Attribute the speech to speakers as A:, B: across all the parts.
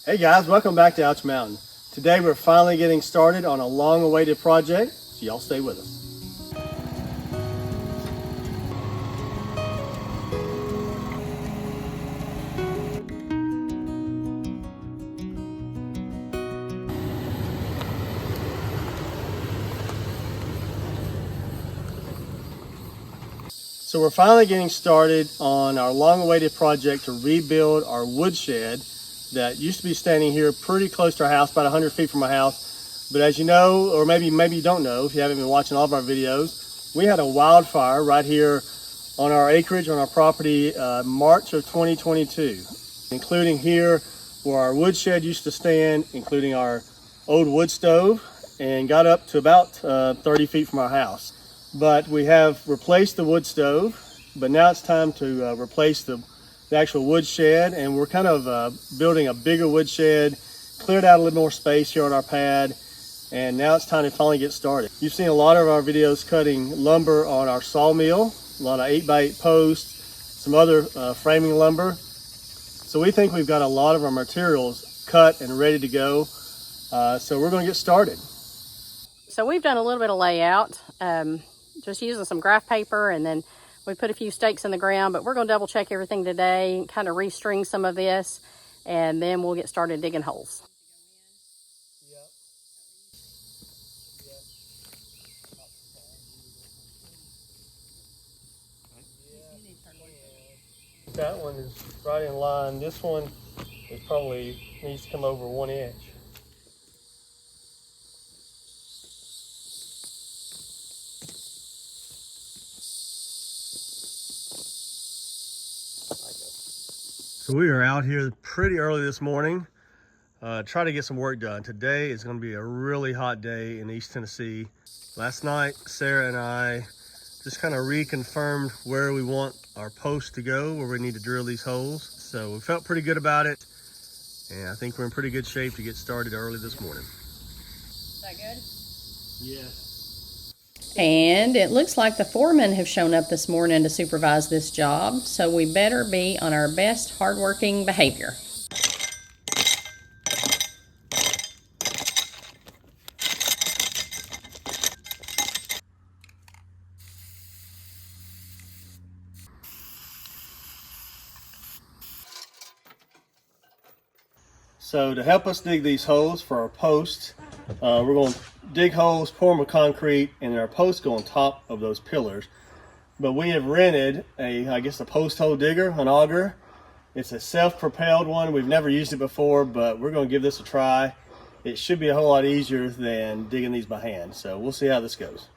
A: Hey guys, welcome back to Ouch Mountain. Today we're finally getting started on a long-awaited project, so y'all stay with us. So we're finally getting started on our long-awaited project to rebuild our woodshed that used to be standing here pretty close to our house, about 100 feet from our house. But as you know, or maybe you don't know if you haven't been watching all of our videos, we had a wildfire right here on our acreage, on our property, March of 2022, including here where our woodshed used to stand, including our old wood stove, and got up to about 30 feet from our house. But we have replaced the wood stove, but now it's time to replace the actual wood shed, and we're kind of building a bigger wood shed, cleared out a little more space here on our pad, and now it's time to finally get started. You've seen a lot of our videos cutting lumber on our sawmill, a lot of 8x8 posts, some other framing lumber. So we think we've got a lot of our materials cut and ready to go, so we're going to get started.
B: So we've done a little bit of layout, just using some graph paper, and then we put a few stakes in the ground, but we're going to double check everything today and kind of restring some of this, and then we'll get started digging holes.
A: That one is right in line. This one is probably needs to come over 1 inch. So we are out here pretty early this morning, trying to get some work done. Today is going to be a really hot day in East Tennessee. Last night, Sarah and I just kind of reconfirmed where we want our posts to go, where we need to drill these holes. So we felt pretty good about it, and I think we're in pretty good shape to get started early this morning.
B: Is that good?
A: Yes.
B: And it looks like the foremen have shown up this morning to supervise this job, so we better be on our best hardworking behavior.
A: So to help us dig these holes for our posts, we're going to dig holes, pour them with concrete, and our posts go on top of those pillars. But we have rented a post hole digger, an auger. It's a self-propelled one. We've never used it before, but we're going to give this a try. It should be a whole lot easier than digging these by hand. So we'll see how this goes.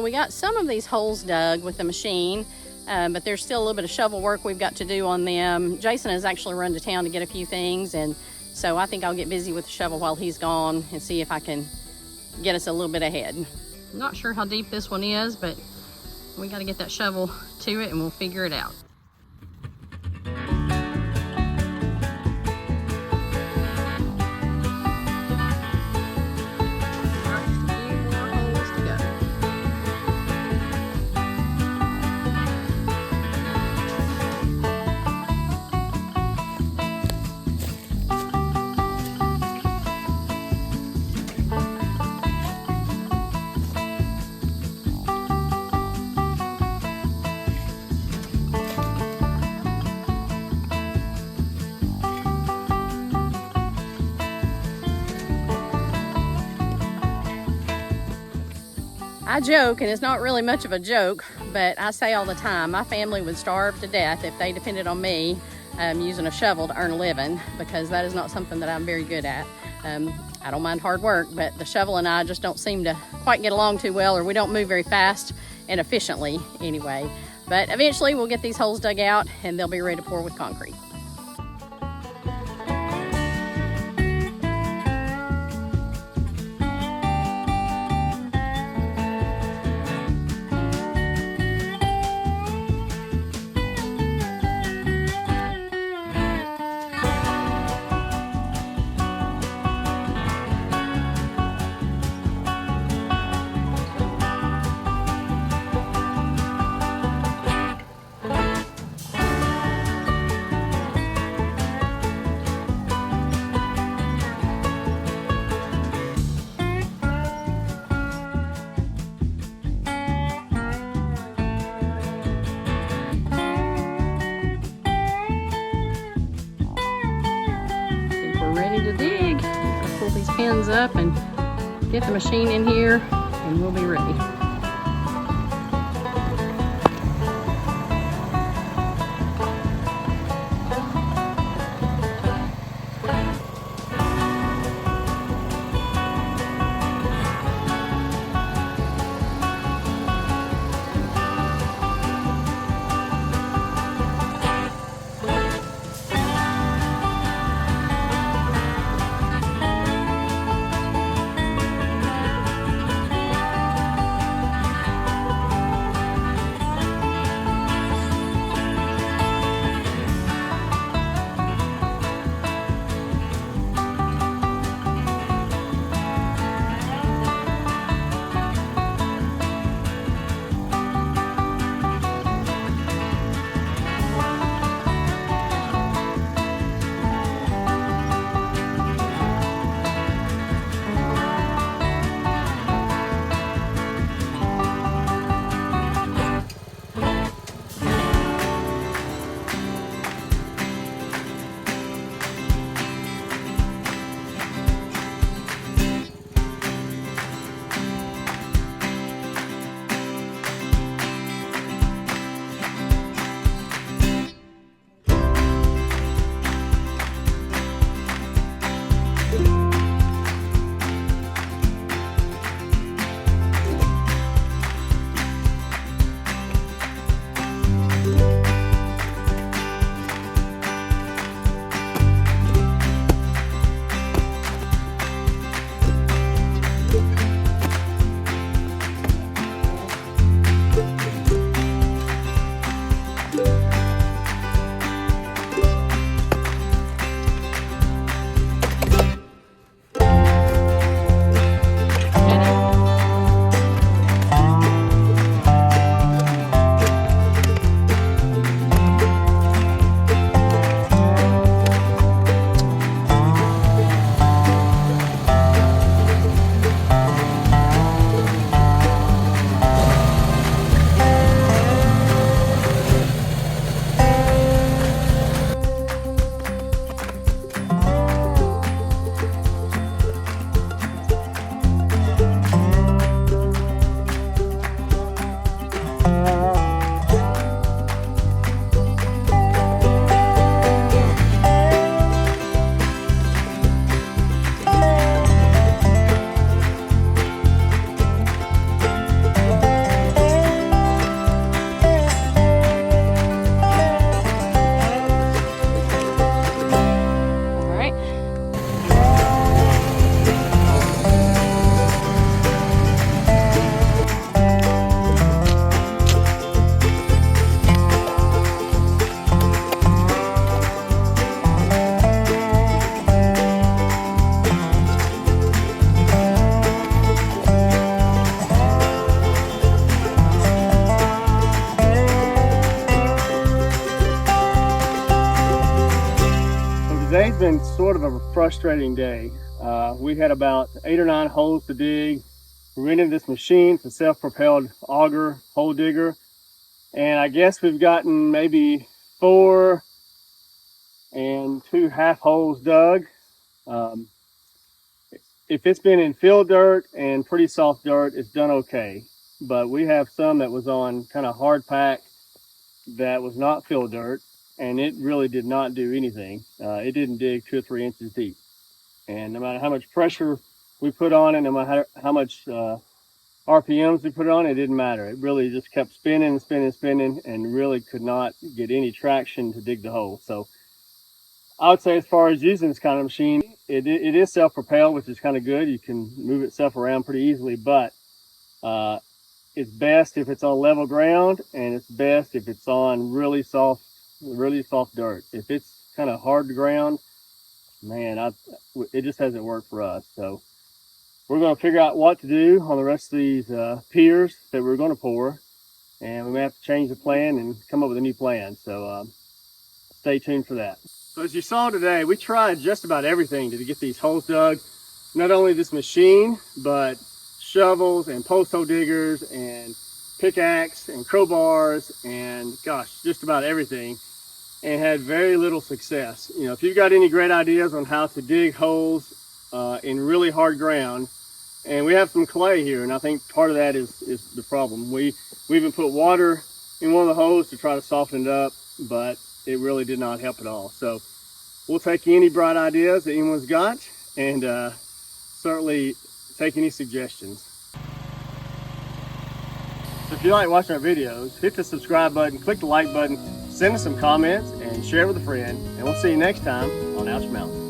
B: we got some of these holes dug with the machine, but there's still a little bit of shovel work we've got to do on them. Jason has actually run to town to get a few things, and so I think I'll get busy with the shovel while he's gone and see if I can get us a little bit ahead. I'm not sure how deep this one is, but we got to get that shovel to it and we'll figure it out. I joke, and it's not really much of a joke, but I say all the time, my family would starve to death if they depended on me using a shovel to earn a living, because that is not something that I'm very good at. I don't mind hard work, but the shovel and I just don't seem to quite get along too well, or we don't move very fast and efficiently anyway. But eventually we'll get these holes dug out and they'll be ready to pour with concrete. Ready to dig. I'll pull these pins up and get the machine in here and we'll be ready.
A: Today's been sort of a frustrating day. We had about 8 or 9 holes to dig. We rented this machine, it's a self-propelled auger hole digger, and I guess we've gotten maybe 4 and 2 half holes dug. Um, if it's been in fill dirt and pretty soft dirt, it's done okay. But we have some that was on kind of hard pack that was not fill dirt, and it really did not do anything. It didn't dig 2 or 3 inches deep. And no matter how much pressure we put on it, no matter how much RPMs we put on it, it didn't matter. It really just kept spinning and spinning and spinning, and really could not get any traction to dig the hole. So I would say, as far as using this kind of machine, it is self-propelled, which is kind of good. You can move itself around pretty easily, but it's best if it's on level ground, and it's best if it's on really soft dirt. If it's kind of hard ground, man, it just hasn't worked for us. So we're going to figure out what to do on the rest of these piers that we're going to pour, and we may have to change the plan and come up with a new plan. So stay tuned for that. So as you saw today, we tried just about everything to get these holes dug. Not only this machine, but shovels and post hole diggers and pickaxe and crowbars and gosh, just about everything, and had very little success. You know, if you've got any great ideas on how to dig holes in really hard ground, and we have some clay here, and I think part of that is the problem. We even put water in one of the holes to try to soften it up, but it really did not help at all. So we'll take any bright ideas that anyone's got, and certainly take any suggestions. So if you like watching our videos, hit the subscribe button, click the like button, send us some comments, and share it with a friend. And we'll see you next time on Auger-HOW.